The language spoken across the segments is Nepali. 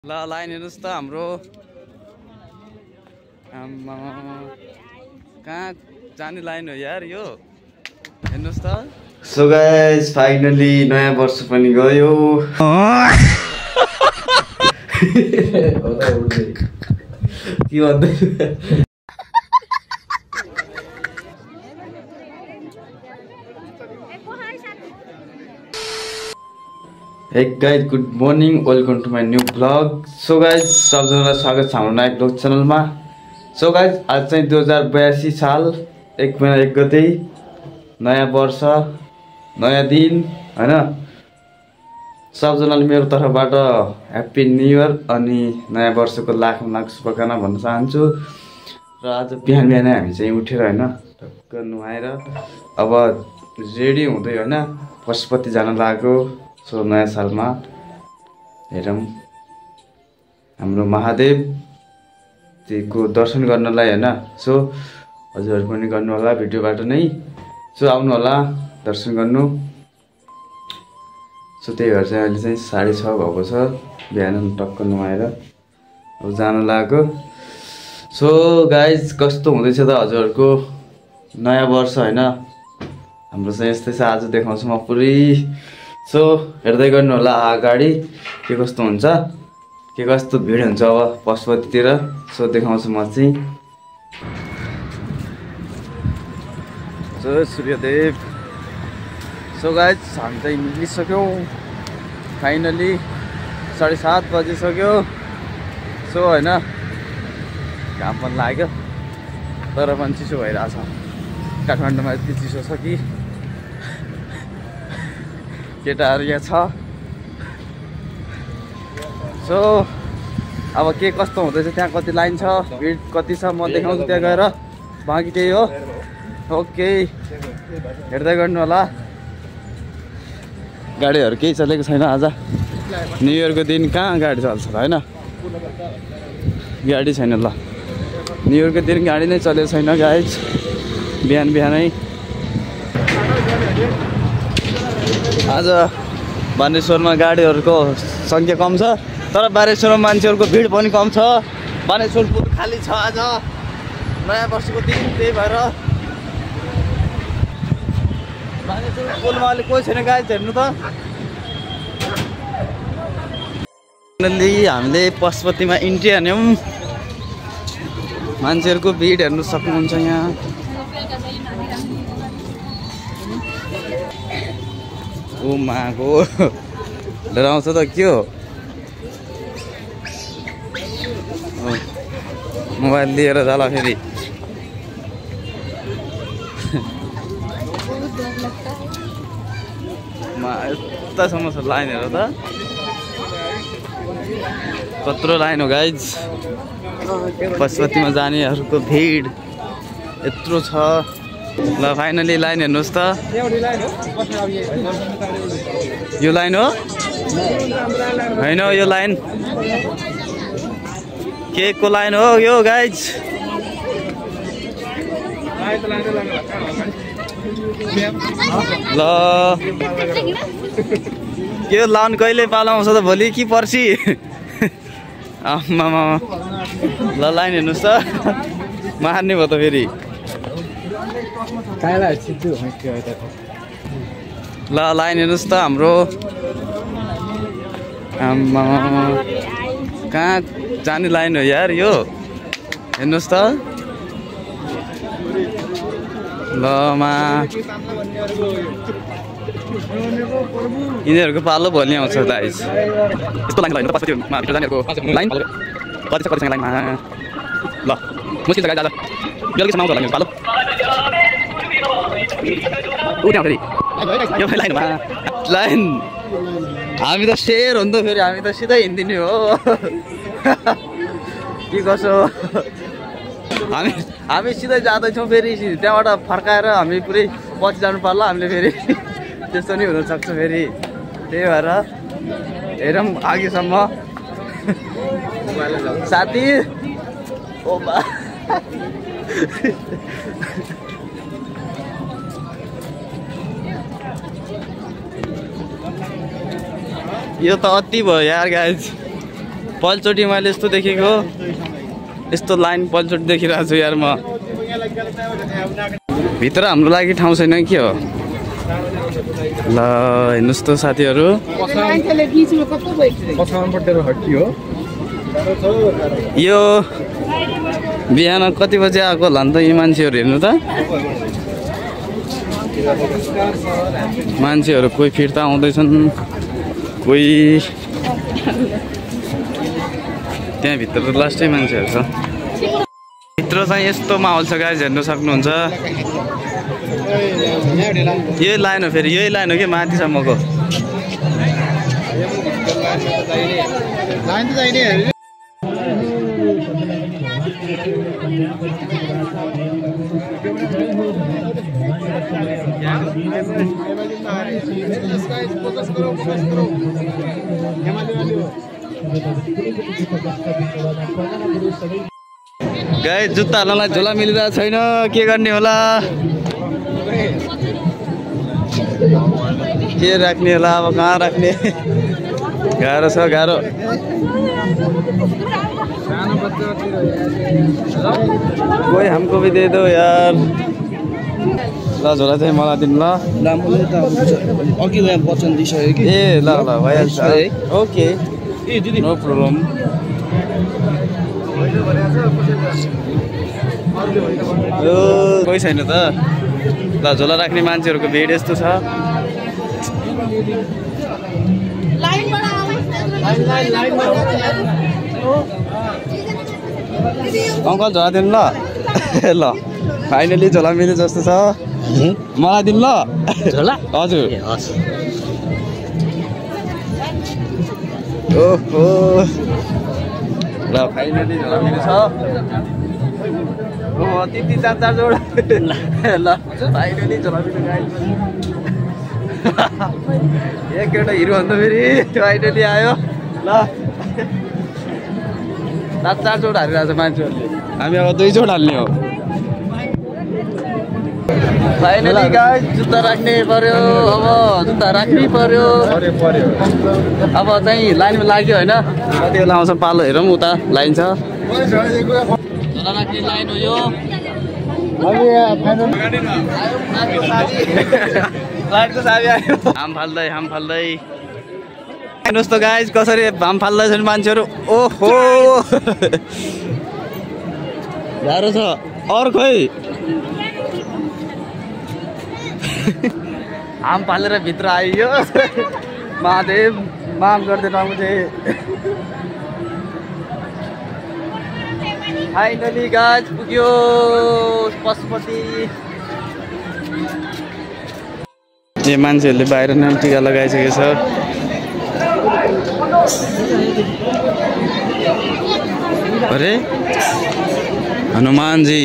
ल लाइन हेर्नुस् त हाम्रो कहाँ जाने लाइन हो यार यो हेर्नुस् त। सो गाइस फाइनली नयाँ वर्ष पनि गयो। के भन्दै Hey guys, good morning. Welcome to my new vlog. So guys, सबैजनालाई स्वागत छ हाम्रो नयाँ vlog च्यानलमा। So guys, आज चाहिँ 2082 साल 1 महिना 1 गते नयाँ वर्ष नयाँ दिन हैन। सबैजनाले मेरो तर्फबाट ह्यापी न्यू इयर अनि नयाँ वर्षको लाख शुभकामना भन्न चाहन्छु। र आज बिहान बिहानै हामी चाहिँ उठेर हैन टक्क नुहाएर अब रेडी हुँदै हैन पशुपति जान लाग्यो। सो नयाँ सालमा हेरौँ हाम्रो महादेव को दर्शन गर्नलाई हैन। सो हजुरहरु पनि गर्नु होला भिडियोबाट नै। सो आउनु होला दर्शन गर्नु। सो त्यही भएर चाहिँ अहिले चाहिँ 6:30 भएको छ। बिहान टक्क नुहाएर अब जान लाग्यो। सो गाइज कस्तो हुँदैछ त हजुरहरुको नयाँ वर्ष हैन। हाम्रो चाहिँ यस्तै छ आज देखाउँछु म पुरै। सो हेर्दै गर्नु होला अगाडि के कस्तो हुन्छ के कस्तो भिड हुन्छ अब पशुपतितिर। सो देखाउँछु म चाहिँ। सो सूर्यदेव। सो गाइज हामी चाहिँ निस्किसक्यौँ फाइनली 7:30 बजिसक्यो। सो हैन घाम पनि लाग्यो तर पनि चिसो भइरहेछ। काठमाडौँमा यति चिसो छ कि केटाहरू यहाँ छ। सो अब के कस्तो हुँदैछ त्यहाँ कति लाइन छ भिड कति छ म देखाउँछु त्यहाँ गएर। बाँकी त्यही हो। ओके हेर्दै गर्नु होला। गाडीहरू केही चलेको छैन आज न्यु इयरको दिन। कहाँ गाडी चल्छ र हैन गाडी छैन। ल न्यु इयरको दिन गाडी नै चलेको छैन गाइज। बिहान बिहानै आज बानेश्वरमा गाडीहरूको सङ्ख्या कम छ तर बानेश्वरमा मान्छेहरूको भिड पनि कम छ। बानेश्वर पुल खाली छ आज नयाँ वर्षको दिन। त्यही भएर बानेश्वर पुलमा अहिले कोही छैन गाइज हेर्नु त। हामीले पशुपतिमा इन्ट्री हान्यौँ। मान्छेहरूको भिड हेर्नु सक्नुहुन्छ यहाँ। ओ माको डराउँछ त के हो। मोबाइल लिएर जाला फेरि। यतासम्म छ लाइन हेर त कत्रो लाइन हो गाइज। पशुपतिमा जानेहरूको भिड यत्रो छ। ल फाइनली लाइन हेर्नुहोस् त। यो लाइन हो होइन यो लाइन के को लाइन हो यो गाइज। ल यो लाउन कहिले पालाउँछ त भोलि कि पर्सि। आमामा ल लाइन हेर्नुहोस् त मार्ने भयो त फेरि। ल लाइन हेर्नुहोस् त हाम्रो कहाँ जाने लाइन हो यार यो हेर्नुहोस् त। ल मा यिनीहरूको पालो भोलि आउँछ गाइस। यस्तो लाइन लाइन पशुपतिमा भित्र जानेहरूको लाइन कति छ कतिसँग लाइनमा। ल मुस्किल छ गाइस आज बेलुकीसम्म आउँछ होला मेरो पालो। उठ्याउँ फेरि यो लाइनमा लाइन। हामी त शेर हो नि त फेरि हामी त सिधै हिँडिदिने हो। के कसो हामी सिधै जाँदैछौँ फेरि त्यहाँबाट फर्काएर हामी पुरै पछि जानु पर्ला हामीले फेरि। त्यस्तो नि हुनसक्छ फेरि। त्यही भएर हेरौँ अघिसम्म। साथी ओ बा यो त अति भयो यार गाइज। पहिलोचोटि मैले यस्तो देखेको, यस्तो लाइन पहिलोचोटि देखिरहेको छु यार म। भित्र हाम्रो लागि ठाउँ छैन के हो? ल हेर्नुहोस् त साथीहरू, यो बिहान कति बजे आएको होला नि त यी मान्छेहरू? हेर्नु त, मान्छेहरू कोही फिर्ता आउँदैछन्, कोही त्यहाँभित्र त लास्टै मान्छेहरू छ। भित्र चाहिँ यस्तो माहौल छ गाइज, हेर्नु सक्नुहुन्छ। यही लाइन हो, फेरि यही लाइन हो कि माथिसम्मको। गाई जुत्ता हाल्नलाई झोला मिलिरहेको छैन, के गर्ने होला? के राख्ने होला अब, कहाँ राख्ने? गाह्रो छ, गाह्रो। कोही हमको भी दे दो यार। ल झोला चाहिँ मलाई दिनु ल। अघि वचन दिइसक्यो कि। ए ल ल भइहाल्छ। Okay no problem. कोही छैन त। ल झोला राख्ने मान्छेहरूको भिड यस्तो छ। अङ्कल झोला दिनु ल। ल फाइनली झोला मिल्यो जस्तो छ। मलाई दिनु ल झोला। हजुर ओहो ल फाइनली झोला मिल्यो छ। ओहो 3-4 जोड। ल फाइनली झोला मिल्यो गाइस। एकवटा हिरो भन्दा फेरि फाइनली आयो। ल 4 जोड हालिरहेको छ मान्छेहरूले। हामी अब 2 जोड हाल्ने हो। फाइनली गाइस जुत्ता राख्ने पर्यो। अब जुत्ता राख्नै पर्यो। अब चाहिँ लाइनमा लाग्यो होइन, कति बेला आउँछ पालो हेरौँ। उता लाइन छ, झोला राख्ने लाइन हो यो। हाम फाल्दै हेर्नुहोस् त गाइस कसरी हाम फाल्दैछन् मान्छेहरू। ओहो गाह्रो छ। अरू खोइ हाम फालेर भित्र आइयो। महादेव माफ गरिदिनु मुझे। फाइनली गाइस पुग्यो पशुपति। यो मान्छेहरूले बाहिर नाम टिका लगाइसकेको छ। अरे हनुमान जी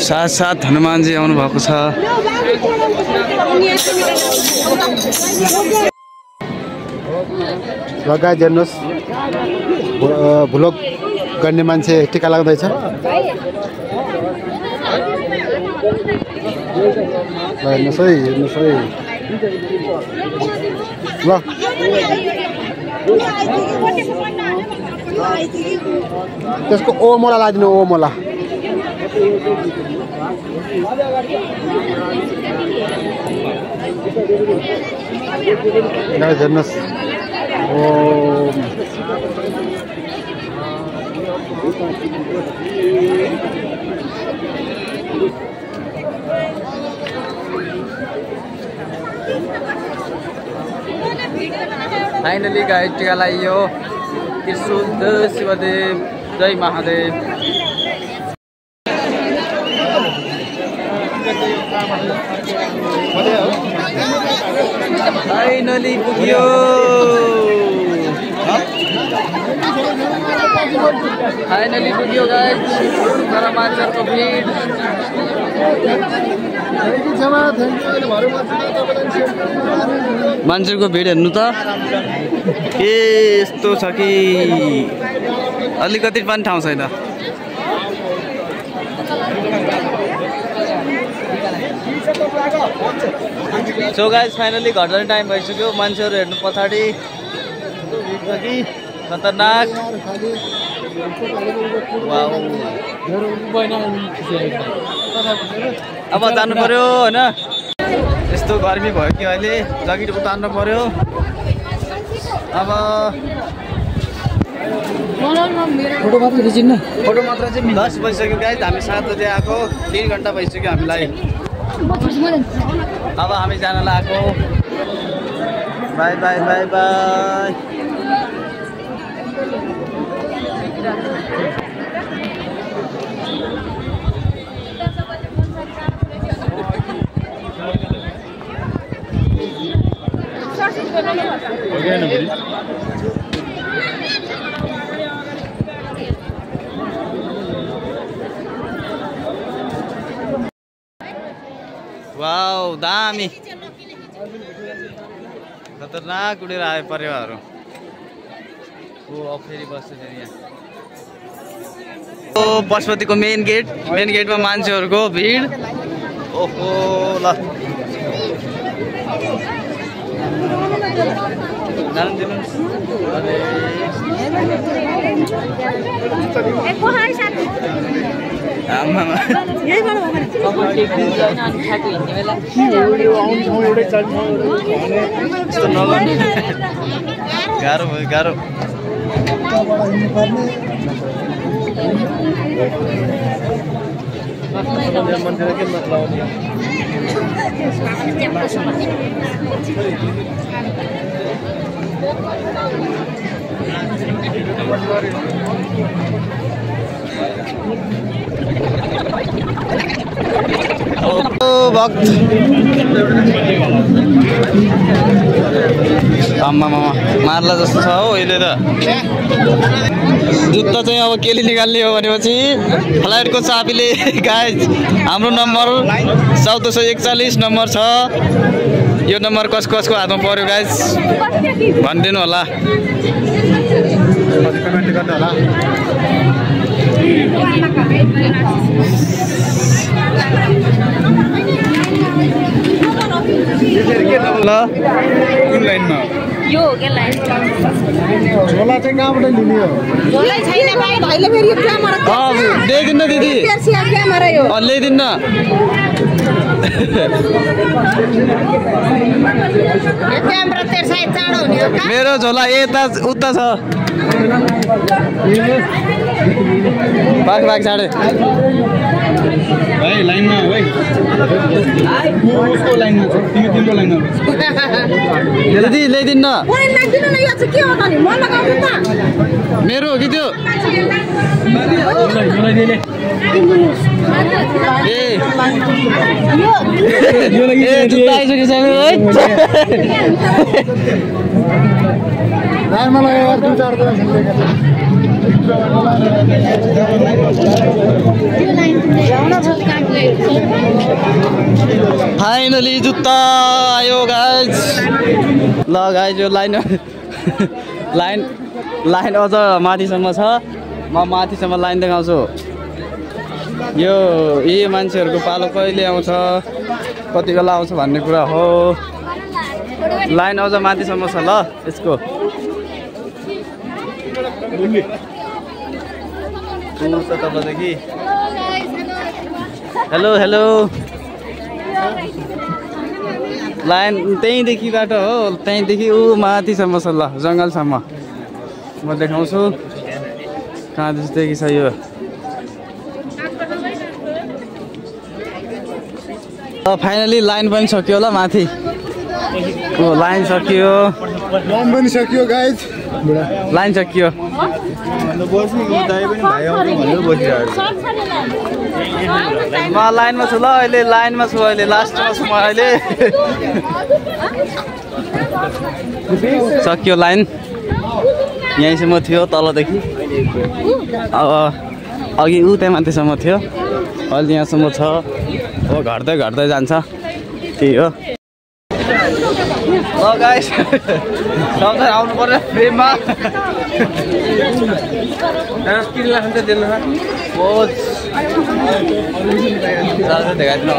साथ हनुमान जी आउनु भएको छ। लगाइ हेर्नुहोस्, भ्लग गर्ने मान्छे टिका लाग्दैछ। हेर्नुहोस् है, हेर्नुहोस् है। ल त्यसको ओमोला लादिनु, ओमोला। हेर्नुहोस् ओम। फाइनली गाइस टिका लगाइयो। त्रिशूल शिवदेव, जय महादेव। फाइनली पुग्यो। फाइनली पुग्यो गाइस। तर मान्छेहरूको भिड। मान्छेको भिड हेर्नु त के यस्तो छ कि अलिकति पनि ठाउँ छैन। सो गाइस फाइनली घर जाने टाइम भइसक्यो। मान्छेहरू हेर्नु पछाडि कि खतरनाक वाउ अब जानु पर्यो होइन यस्तो गर्मी भयो कि अहिले जकेट उतार्नु पर्यो अब फोटो मात्र चाहिँ 10 बजिसक्यो गाइस हामी 7 बजे आएको 3 घन्टा भइसक्यो हामीलाई अब हामी जानलाई आएको by by by by wow दामी खतरनाक उडेर आयो परेवाहरू फेरि बस्छ फेरि यहाँ पशुपतिको मेन गेटमा मान्छेहरूको भिड ओहो ल गाह्रो भयो गाह्रो भक्त आम्मा मार्ला जस्तो छ हौ अहिले त जुत्ता चाहिँ अब केले निकाल्ने हो भनेपछि फ्लाइटको चाबीले गाइज हाम्रो नम्बर 1441 नम्बर छ यो नम्बर कसको हातमा पर्यो गाइज भनिदिनु होला कुन लाइनमा यो के लाइन झोला चाहिँ कहाँबाट लिने हो झोला छैन भाइ भाइले फेरि यो क्यामेरा ल्याइदिनु दिदी क्यामेरा यो ल्याइदिनु यो क्यामेरा तेरो साइड चाँडो हुने हो का मेरो झोला यता उता छ भाग छाडे भाइ लाइनमा हो है उसको लाइनमा छ तिम्रो लाइनमा दिदी ल्याइदिनु ओइ लाग्दिन न यो चाहिँ के हो त नि म लगाउँछु त मेरो हो कि त्यो जुत्ता आइसक्यो लाइनमा लगाएर 2-4 दिन फाइनली जुत्ता आयो गाइज ल गाइज यो लाइन अझ माथिसम्म छ म माथिसम्म लाइन देखाउँछु यो यी मान्छेहरूको पालो कहिले आउँछ कति बेला आउँछ भन्ने कुरा हो लाइन अझ माथिसम्म छ ल यसको तपाईँदेखि हेलो लाइन त्यहीँदेखिबाट हो त्यहीँदेखि ऊ माथिसम्म छ ल जङ्गलसम्म म देखाउँछु कहाँ जस्तोदेखि छ यो फाइनली लाइन पनि सकियो ल माथि लाइन सकियो गाइज लाइन सकियो म लाइनमा छु ल अहिले लाइनमा छु अहिले लास्टमा छु म अहिले सकियो लाइन यहीँसम्म थियो तलदेखि अब अघि ऊ त्यहाँ माथिसम्म थियो अहिले यहाँसम्म छ हो घट्दै जान्छ त्यही हो गाइस सबैजना आउनु पर्यो फ्रेममा देखाइदिनु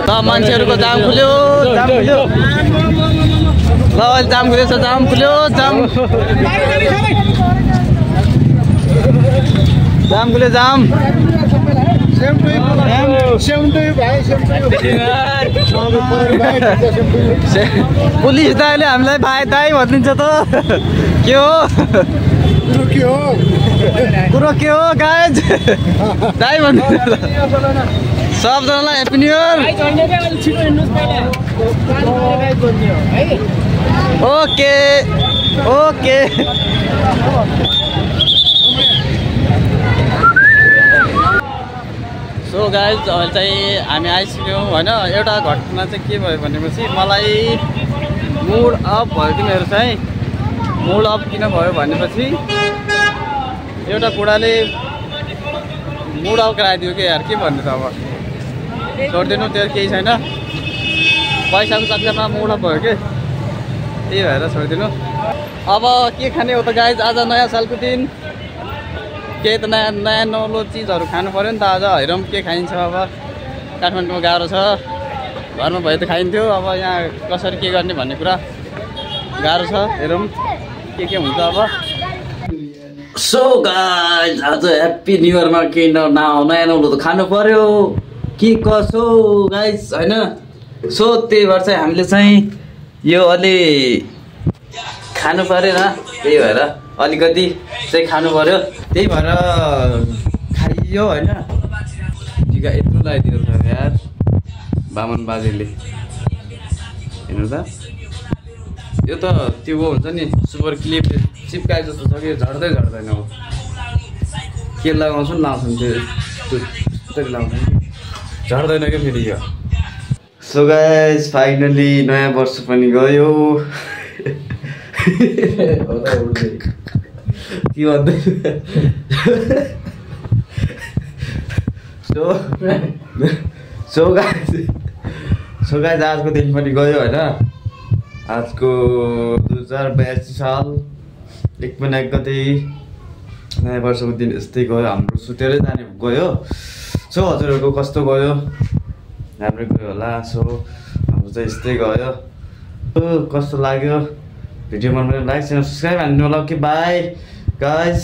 अब ल मान्छेहरूको जाम खुल्यो ल अहिले जाम खुलेछ जाम खुल्यो जाम खुल्यो जाम पुलिस दाइले हामीलाई भाइ दाइ भनिदिन्छ त के हो कुरो के हो गाइज दाइ भन्नु सबजनालाई happy new year okay okay so guys अहिले चाहिँ हामी आइसक्यौँ होइन एउटा घटना चाहिँ के भयो भनेपछि मलाई मुड अफ भयो कि मेरो चाहिँ मुड अफ किन भयो भनेपछि एउटा बुढाले मुड अफ गराइदियो कि यार के भन्नु त अब छोडिदिनु त्यो केही छैन पैसाको चक्करमा मुड अफ भयो कि त्यही भएर छोडिदिनु अब के खाने हो त गाइज आज नयाँ सालको दिन केही त नयाँ नयाँ नौलो चिजहरू खानु पऱ्यो नि त आज हेरौँ के खाइन्छ अब काठमाडौँमा गाह्रो छ घरमा भए त खाइन्थ्यो अब यहाँ कसरी के गर्ने भन्ने कुरा गाह्रो छ हेरौँ के हुन्छ अब सो गाइज आज ह्याप्पी न्यु इयरमा केही नयाँ नौलो त खानु पऱ्यो के कसो गाइज होइन सो त्यही भएर चाहिँ हामीले चाहिँ यो अलि खानु परेन त्यही भएर अलिकति चाहिँ खानु पर्यो त्यही भएर खाइयो होइन टिका यत्रो लगाइदिनु छ यार बामन बाजेले हेर्नु त यो त त्यो हुन्छ नि सुपर क्लिप चिप्काए जस्तो छ कि झर्दै झर्दैन हो के लगाउँछु नि लाउँछु त्यो त्यसरी लाउँछ झर्दैन क्या फेरि यो सो गाइस फाइनली नयाँ वर्ष पनि गयो के भन्दै सो गाइस आजको दिन पनि गयो होइन आजको 2082 साल 1 महिना 1 गते नयाँ वर्षको दिन यस्तै गयो हाम्रो सुतेरै जाने गयो सो हजुरहरूको कस्तो गयो राम्रै गयो होला सो हाम्रो चाहिँ यस्तै गयो कस्तो लाग्यो भिडियो मन पऱ्यो लाइक एन्ड सब्सक्राइब हान्नु होला कि बाई गाइस